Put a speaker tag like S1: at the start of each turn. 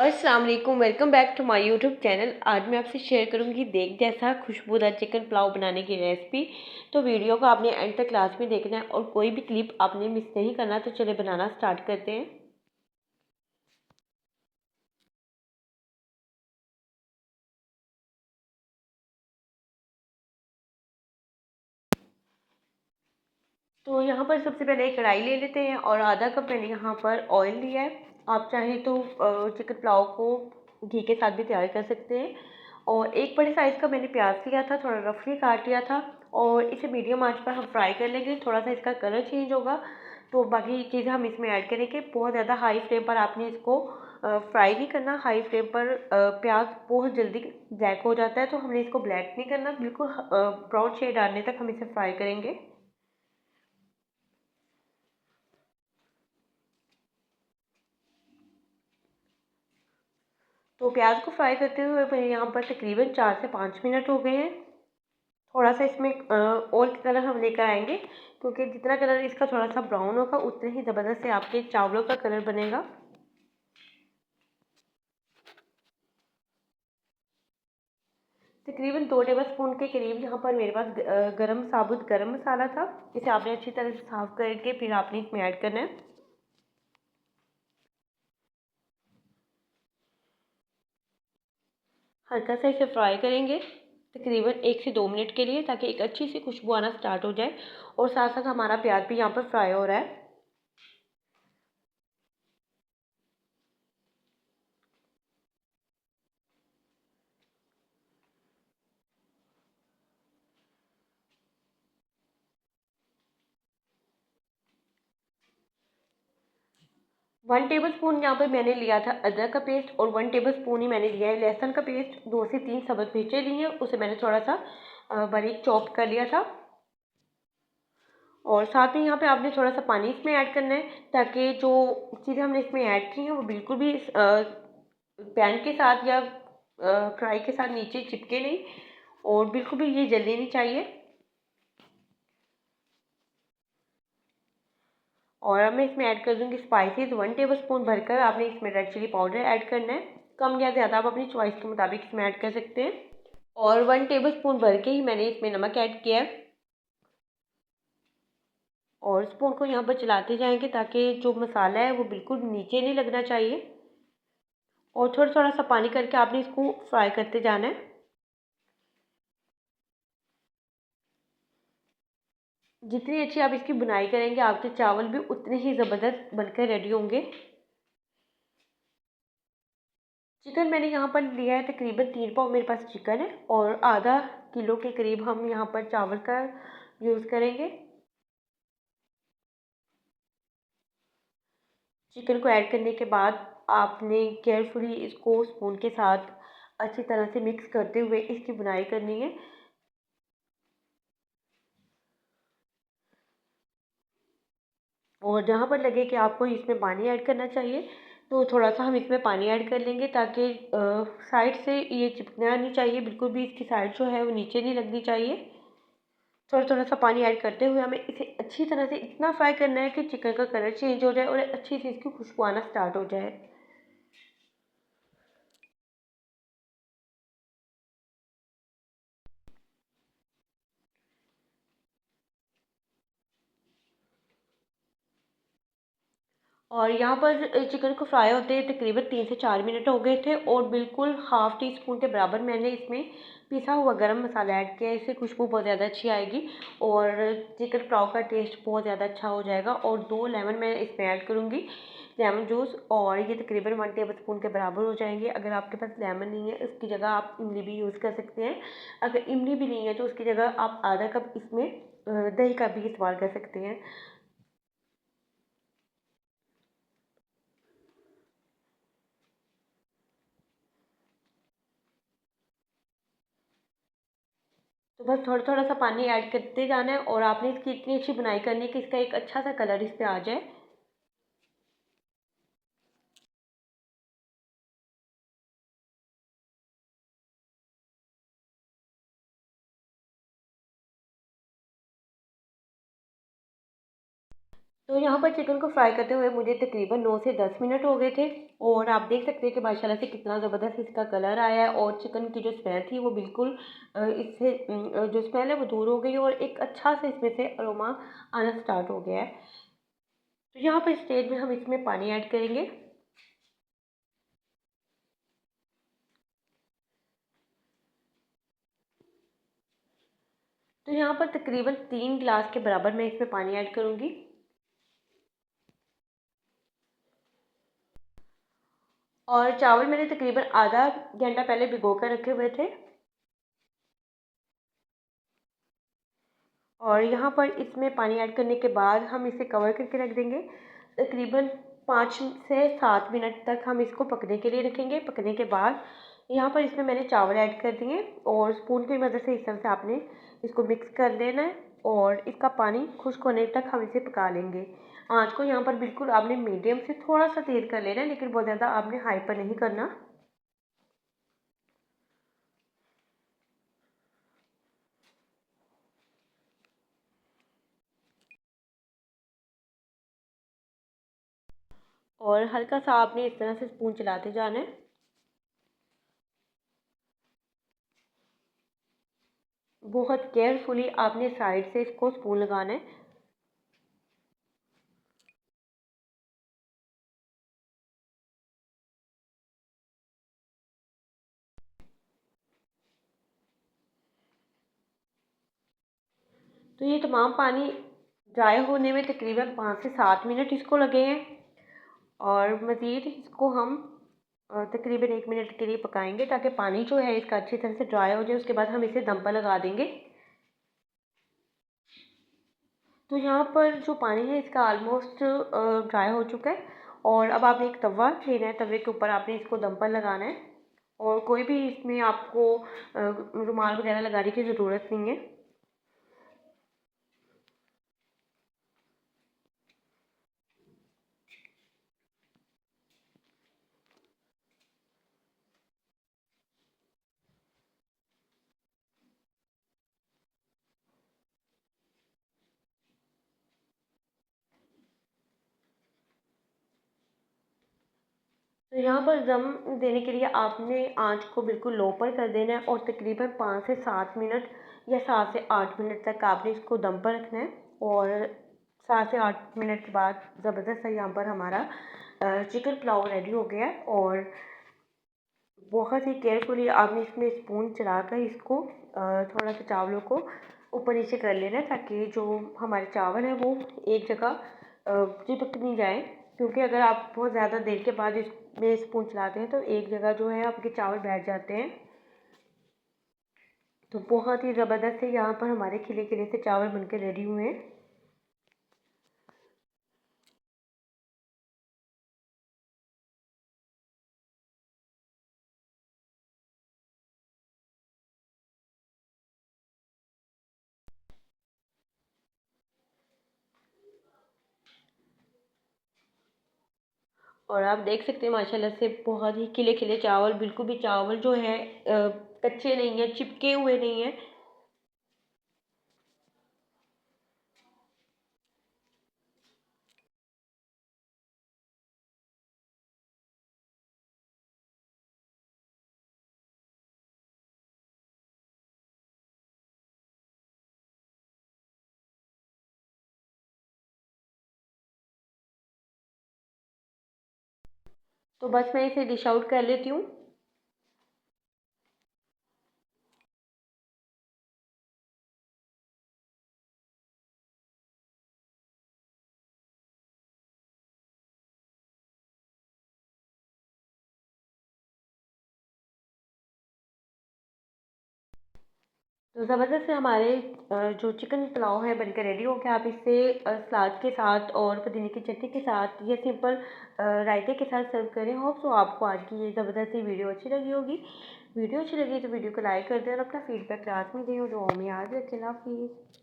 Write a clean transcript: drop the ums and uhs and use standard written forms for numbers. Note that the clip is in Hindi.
S1: अस्सलाम वालेकुम, welcome back to my YouTube channel. आज मैं आपसे शेयर करूंगी देग जैसा खुशबूदार चिकन पुलाव बनाने की रेसिपी। तो वीडियो को आपने एंड तक क्लास में देखना है और कोई भी क्लिप आपने मिस नहीं करना। तो चलिए बनाना स्टार्ट करते हैं। तो यहाँ पर सबसे पहले एक कढ़ाई ले लेते हैं और आधा कप मैंने यहाँ पर ऑयल लिया है। आप चाहें तो चिकन पुलाव को घी के साथ भी तैयार कर सकते हैं। और एक बड़े साइज़ का मैंने प्याज लिया था, थोड़ा रफली काट लिया था और इसे मीडियम आंच पर हम फ्राई कर लेंगे। थोड़ा सा इसका कलर चेंज होगा तो बाकी चीज़ें हम इसमें ऐड करेंगे। बहुत ज़्यादा हाई फ्लेम पर आपने इसको फ्राई नहीं करना। हाई फ्लेम पर प्याज बहुत जल्दी ब्लैक हो जाता है, तो हमने इसको ब्लैक नहीं करना, बिल्कुल ब्राउन शेड आने तक हम इसे फ्राई करेंगे। तो प्याज को फ्राई करते हुए मेरे यहाँ पर तकरीबन 4 से 5 मिनट हो गए हैं। थोड़ा सा इसमें और कलर हम लेकर आएंगे, क्योंकि जितना कलर इसका थोड़ा सा ब्राउन होगा उतने ही ज़बरदस्त से आपके चावलों का कलर बनेगा। तकरीबन 2 टेबल स्पून के करीब यहाँ पर मेरे पास साबुत गरम मसाला था। इसे आपने अच्छी तरह से साफ करके फिर आपने इसमें ऐड करना है। हल्का सा इसे फ्राई करेंगे तकरीबन 1 से 2 मिनट के लिए, ताकि एक अच्छी सी खुशबू आना स्टार्ट हो जाए और साथ साथ हमारा प्याज भी यहाँ पर फ्राई हो रहा है। 1 टेबल स्पून यहाँ पर मैंने लिया था अदरक का पेस्ट और 1 टेबल स्पून ही मैंने लिया है लहसुन का पेस्ट। 2 से 3 सबज मिर्चें ली हैं, उसे मैंने थोड़ा सा बारीक चॉप कर लिया था। और साथ में यहाँ पे आपने थोड़ा सा पानी इसमें ऐड करना है, ताकि जो चीज़ें हमने इसमें ऐड की हैं वो बिल्कुल भी पैन के साथ या कढ़ाई के साथ नीचे चिपके नहीं और बिल्कुल भी ये जलनी नहीं चाहिए। और अब मैं इसमें ऐड कर दूँगी स्पाइसेस। 1 टेबल स्पून भरकर आपने इसमें रेड चिली पाउडर ऐड करना है। कम या ज़्यादा आप अपनी चॉइस के मुताबिक इसमें ऐड कर सकते हैं। और 1 टेबल स्पून भर के ही मैंने इसमें नमक ऐड किया है। और स्पून को यहाँ पर चलाते जाएंगे ताकि जो मसाला है वो बिल्कुल नीचे नहीं लगना चाहिए। और थोड़ा थोड़ा सा पानी करके आपने इसको फ्राई करते जाना है। जितनी अच्छी आप इसकी बुनाई करेंगे आपके चावल भी उतने ही ज़बरदस्त बनकर रेडी होंगे। चिकन मैंने यहाँ पर लिया है तकरीबन 3 पाव मेरे पास चिकन है और आधा किलो के करीब हम यहाँ पर चावल का यूज़ करेंगे। चिकन को ऐड करने के बाद आपने केयरफुली इसको स्पून के साथ अच्छी तरह से मिक्स करते हुए इसकी बुनाई करनी है। और जहाँ पर लगे कि आपको इसमें पानी ऐड करना चाहिए तो थोड़ा सा हम इसमें पानी ऐड कर लेंगे, ताकि साइड से ये चिपकना नहीं चाहिए, बिल्कुल भी इसकी साइड जो है वो नीचे नहीं लगनी चाहिए। थोड़ा थोड़ा सा पानी ऐड करते हुए हमें इसे अच्छी तरह से इतना फ्राई करना है कि चिकन का कलर चेंज हो जाए और अच्छी सी इसकी खुशबू आना स्टार्ट हो जाए। और यहाँ पर चिकन को फ्राई होते तकरीबन 3 से 4 मिनट हो गए थे और बिल्कुल हाफ़ टी स्पून के बराबर मैंने इसमें पिसा हुआ गरम मसाला ऐड किया है। इससे खुशबू बहुत ज़्यादा अच्छी आएगी और चिकन पुलाव का टेस्ट बहुत ज़्यादा अच्छा हो जाएगा। और 2 लेमन मैं इसमें ऐड करूँगी, लेमन जूस, और ये तकरीबन 1 टेबल स्पून के बराबर हो जाएंगे। अगर आपके पास लेमन नहीं है उसकी जगह आप इमली भी यूज़ कर सकते हैं। अगर इमली भी नहीं है तो उसकी जगह आप आधा कप इसमें दही का भी इस्तेमाल कर सकते हैं। तो बस थोड़ा थोड़ा सा पानी ऐड करते जाना है और आपने इसकी इतनी अच्छी बुनाई करनी है कि इसका एक अच्छा सा कलर इस पे आ जाए। तो यहाँ पर चिकन को फ्राई करते हुए मुझे तकरीबन 9 से 10 मिनट हो गए थे और आप देख सकते हैं कि माशाल्लाह से कितना ज़बरदस्त इसका कलर आया है और चिकन की जो स्मेल थी वो बिल्कुल इससे जो स्मेल है वो दूर हो गई और एक अच्छा से इसमें से अरोमा आना स्टार्ट हो गया है। तो यहाँ पर स्टेज में हम इसमें पानी ऐड करेंगे। तो यहाँ पर तकरीबन 3 गिलास के बराबर मैं इसमें पानी ऐड करूँगी और चावल मैंने तकरीबन आधा घंटा पहले भिगो कर रखे हुए थे और यहाँ पर इसमें पानी ऐड करने के बाद हम इसे कवर करके रख देंगे। तकरीबन 5 से 7 मिनट तक हम इसको पकने के लिए रखेंगे। पकने के बाद यहाँ पर इसमें मैंने चावल ऐड कर दिए और स्पून की मदद से इस तरह से आपने इसको मिक्स कर लेना है और इसका पानी खुश्क होने तक हम इसे पका लेंगे। आँच को यहाँ पर बिल्कुल आपने मीडियम से थोड़ा सा तेज़ कर लेना है, लेकिन बहुत ज़्यादा आपने हाई पर नहीं करना। और हल्का सा आपने इस तरह से स्पून चलाते जाना है। बहुत केयरफुली आपने साइड से इसको स्पून लगाना है। तो ये तमाम पानी ड्राई होने में तकरीबन 5 से 7 मिनट इसको लगे हैं और मज़ीद इसको हम तकरीबन 1 मिनट के लिए पकाएंगे ताकि पानी जो है इसका अच्छी तरह से ड्राई हो जाए। उसके बाद हम इसे दम पर लगा देंगे। तो यहाँ पर जो पानी है इसका ऑलमोस्ट ड्राई हो चुका है और अब आपने एक तवा लेना है। तवे के ऊपर आपने इसको दम पर लगाना है और कोई भी इसमें आपको रुमाल वगैरह लगाने की ज़रूरत नहीं है। तो यहाँ पर दम देने के लिए आपने आँच को बिल्कुल लो पर कर देना है और तकरीबन 5 से 7 मिनट या 7 से 8 मिनट तक आपने इसको दम पर रखना है और 7 से 8 मिनट के बाद ज़बरदस्त सा यहाँ पर हमारा चिकन पुलाव रेडी हो गया है और बहुत ही केयरफुली आपने इसमें स्पून चलाकर इसको थोड़ा सा चावलों को ऊपर नीचे कर लेना है ताकि जो हमारे चावल हैं वो एक जगह चिपक नहीं जाए, क्योंकि अगर आप बहुत ज़्यादा देर के बाद इसमें स्पून चलाते हैं तो एक जगह जो है आपके चावल बैठ जाते हैं। तो बहुत ही ज़बरदस्त से यहाँ पर हमारे खिले खिले से चावल बनकर रेडी हुए हैं। और आप देख सकते हैं माशाल्लाह से बहुत ही खिले खिले चावल, बिल्कुल भी चावल जो है कच्चे नहीं है, चिपके हुए नहीं है। तो बस मैं इसे डिश आउट कर लेती हूँ। तो ज़बरदस्त से हमारे जो चिकन पुलाव है बनकर रेडी हो गया। आप इसे सलाद के साथ और पुदीने की चटनी के साथ या सिंपल रायते के साथ सर्व करें। होप सो आपको आज की ये ज़बरदस्त सी वीडियो अच्छी लगी होगी। वीडियो अच्छी लगी तो वीडियो को लाइक कर दें और अपना फीडबैक लाजमी दें और दुआओं में याद रखें। अल्लाह हाफिज़।